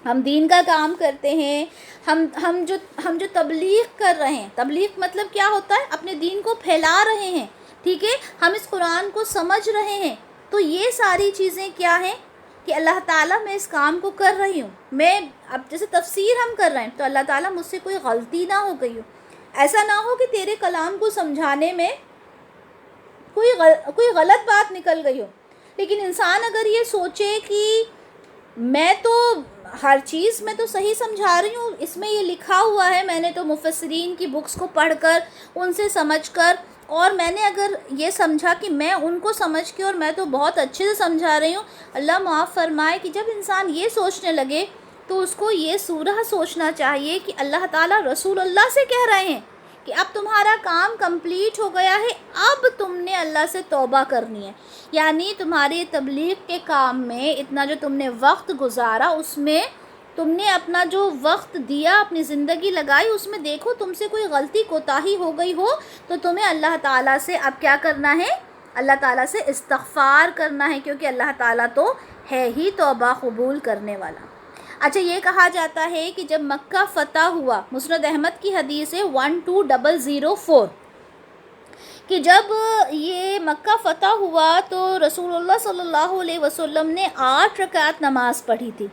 ہم دین کا کام کرتے ہیں، ہم جو تبلیغ کر رہے ہیں، تبلیغ مطلب کیا ہوتا ہے؟ اپنے دین کو پھیلا رہے ہیں. ٹھیک ہے، ہم اس قرآن کو سمجھ رہے ہیں، تو یہ ساری چیزیں کیا ہیں کہ اللہ تعالیٰ میں اس کام کو کر رہی ہوں. میں اب جیسے تفسیر ہم کر رہے ہیں تو اللہ تعالیٰ مجھ سے کوئی غلطی نہ ہو گئی ہو. ایسا نہ ہو کہ تیرے کلام کو سمجھانے میں کوئی غلط بات نکل گئی ہو. لیکن انسان اگر یہ سوچے کہ میں تو ہر چیز میں تو صحیح سمجھا رہی ہوں، اس میں یہ لکھا ہوا ہے، میں نے تو مفسرین کی بکس کو پڑھ کر ان سے سمجھ کر، اور میں نے اگر یہ سمجھا کہ میں ان کو سمجھ کے اور میں تو بہت اچھے سے سمجھا رہی ہوں، اللہ معاف فرمائے کہ جب انسان یہ سوچنے لگے تو اس کو یہ سورہ سوچنا چاہیے کہ اللہ تعالیٰ رسول اللہ سے کہہ رہے ہیں کہ اب تمہارا کام کمپلیٹ ہو گیا ہے، اب تم نے اللہ سے توبہ کرنی ہے. یعنی تمہاری تبلیغ کے کام میں اتنا جو تم نے وقت گزارا اس میں تم نے اپنا جو وقت دیا، اپنی زندگی لگائی، اس میں دیکھو تم سے کوئی غلطی کوتاہی ہو گئی ہو تو تمہیں اللہ تعالیٰ سے اب کیا کرنا ہے؟ اللہ تعالیٰ سے استغفار کرنا ہے، کیونکہ اللہ تعالیٰ تو ہے ہی توبہ قبول کرنے والا۔ اچھا، یہ کہا جاتا ہے کہ جب مکہ فتح ہوا، مسند احمد کی حدیث ہے 12004 کہ جب یہ مکہ فتح ہوا تو رسول اللہ صلی اللہ علیہ وسلم نے 8 رکعت نماز پڑھی تھی،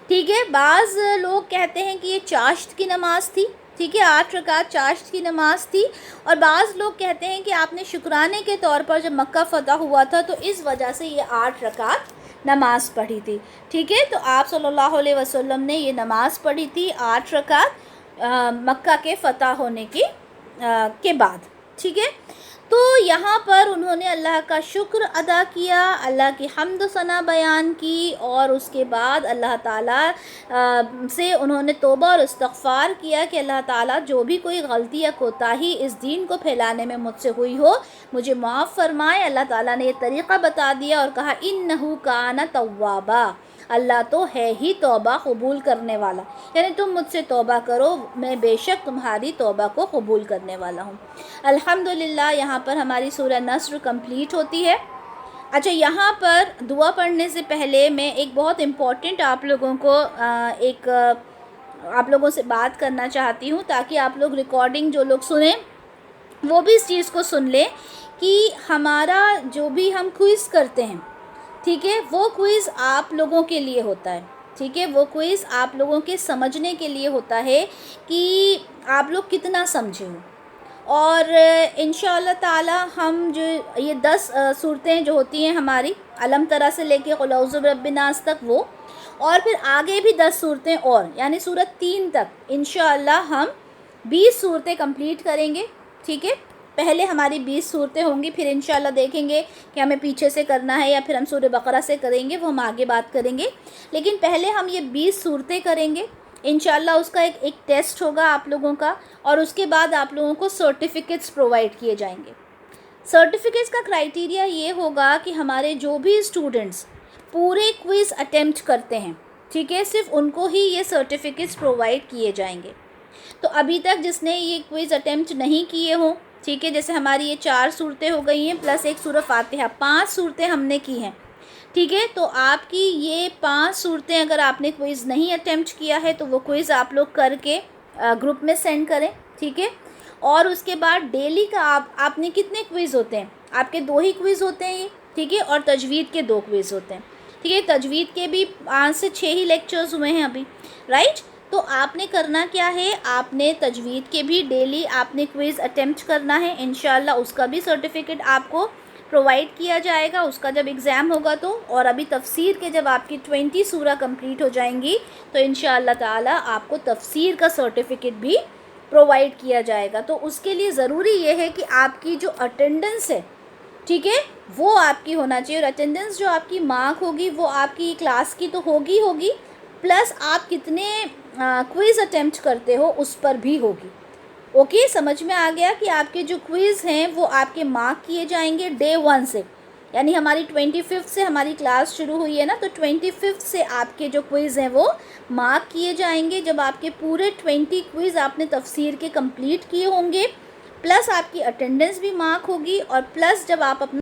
ٹھیک ہے۔ بعض لوگ کہتے ہیں کہ یہ چاشت کی نماز تھی، ٹھیک ہے، 8 رکعت چاشت کی نماز تھی، اور بعض لوگ کہتے ہیں کہ آپ نے شکرانے کے طور پر جب مکہ فتح ہوا تھا تو اس وجہ سے یہ 8 رکعت نماز پڑھی تھی، ٹھیک ہے۔ تو آپ صلی اللہ علیہ وسلم نے یہ نماز پڑھی تھی 8 رکعت مکہ کے فتح ہونے کے بعد، ٹھیک ہے۔ تو یہاں پر انہوں نے اللہ کا شکر ادا کیا، اللہ کی حمد و ثنا بیان کی، اور اس کے بعد اللہ تعالیٰ سے انہوں نے توبہ اور استغفار کیا کہ اللہ تعالیٰ جو بھی کوئی غلطی یا کوتاہی اس دین کو پھیلانے میں مجھ سے ہوئی ہو مجھے معاف فرمائے۔ اللہ تعالیٰ نے یہ طریقہ بتا دیا اور کہا انہ کان توابا، اللہ تو ہے ہی توبہ قبول کرنے والا، یعنی تم مجھ سے توبہ کرو، میں بے شک تمہاری توبہ کو قبول کرنے والا ہوں۔ الحمدللہ یہاں پر ہماری سورہ نصر کمپلیٹ ہوتی ہے۔ اچھا، یہاں پر دعا پڑھنے سے پہلے میں ایک بہت امپورٹنٹ آپ لوگوں سے بات کرنا چاہتی ہوں، تاکہ آپ لوگ ریکارڈنگ جو لوگ سنیں وہ بھی اس چیز کو سن لیں کہ ہمارا جو بھی ہم کوئز کرتے ہیں، ٹھیک ہے، وہ کوئز آپ لوگوں کے لیے ہوتا ہے، ٹھیک ہے، وہ کوئز آپ لوگوں کے سمجھنے کے لیے ہوتا ہے کہ آپ لوگ کتنا سمجھے ہو۔ اور انشاءاللہ تعالی ہم جو یہ 10 صورتیں جو ہوتی ہیں ہماری علم ترا سے لے کے قل اعوذ برب الناس تک، وہ اور پھر آگے بھی 10 صورتیں اور، یعنی سورت 3 تک انشاءاللہ ہم 20 صورتیں کمپلیٹ کریں گے، ٹھیک ہے۔ پہلے ہماری 20 صورتیں ہوں گی، پھر انشاءاللہ دیکھیں گے کہ ہمیں پیچھے سے کرنا ہے یا پھر ہم سورہ بقرہ سے کریں گے، وہ ہم آگے بات کریں گے، لیکن پہلے ہم یہ 20 صورتیں کریں گے انشاءاللہ۔ اس کا ایک ٹیسٹ ہوگا آپ لوگوں کا، اور اس کے بعد آپ لوگوں کو سرٹیفکیٹس پرووائڈ کیے جائیں گے۔ سرٹیفکیٹس کا کرائٹیریا یہ ہوگا کہ ہمارے جو بھی اسٹوڈنٹس پورے کوئز اٹیمپٹ کرتے ہیں، ٹھیک ہے، صرف ان کو ہی یہ سرٹیفکیٹس پرووائڈ کیے جائیں گے۔ تو ابھی تک جس نے یہ کوئز اٹیمپٹ نہیں کیے ہوں، ٹھیک ہے، جیسے ہماری یہ 4 صورتیں ہو گئی ہیں پلس ایک سورہ فاتحہ، 5 صورتیں ہم نے کی ہیں، ٹھیک ہے۔ تو آپ کی یہ 5 صورتیں اگر آپ نے کوئز نہیں اٹیمپٹ کیا ہے تو وہ کوئز آپ لوگ کر کے گروپ میں سینڈ کریں، ٹھیک ہے۔ اور اس کے بعد ڈیلی کا آپ نے کتنے کوئز ہوتے ہیں؟ آپ کے 2 ہی کوئز ہوتے ہیں یہ، ٹھیک ہے، اور تجوید کے 2 کوئز ہوتے ہیں، ٹھیک ہے۔ تجوید کے بھی 5 سے 6 ہی لیکچرز ہوئے ہیں ابھی، رائٹ۔ تو آپ نے کرنا کیا ہے، آپ نے تجوید کے بھی ڈیلی آپ نے کوئز اٹیمپٹ کرنا ہے، انشاءاللہ اس کا بھی سرٹیفکیٹ آپ کو پرووائڈ کیا جائے گا، اس کا جب ایگزام ہوگا تو۔ اور ابھی تفسیر کے جب آپ کی 20 سورہ کمپلیٹ ہو جائیں گی تو انشاءاللہ تعالی آپ کو تفسیر کا سرٹیفکیٹ بھی پرووائڈ کیا جائے گا۔ تو اس کے لیے ضروری یہ ہے کہ آپ کی جو اٹینڈنس ہے، ٹھیک ہے، وہ آپ کی ہونا چاہیے، اور اٹینڈنس جو آپ کی مارک ہوگی وہ آپ کی کلاس کی تو ہوگی پلس آپ کتنے کوئز اٹیمپٹ کرتے ہو اس پر بھی ہوگی۔ اوکے، سمجھ میں آ گیا کہ آپ کے جو کوئز ہیں وہ آپ کے مارک کیے جائیں گے ڈے 1 سے، یعنی ہماری 25 سے ہماری کلاس شروع ہوئی ہے نا، تو 25 سے آپ کے جو کوئز ہیں وہ مارک کیے جائیں گے۔ جب آپ کے پورے 20 کوئز آپ نے تفسیر کے کمپلیٹ کیے ہوں گے، پلس آپ کی اٹینڈنس بھی مارک ہوگی، اور پلس جب آپ اپنا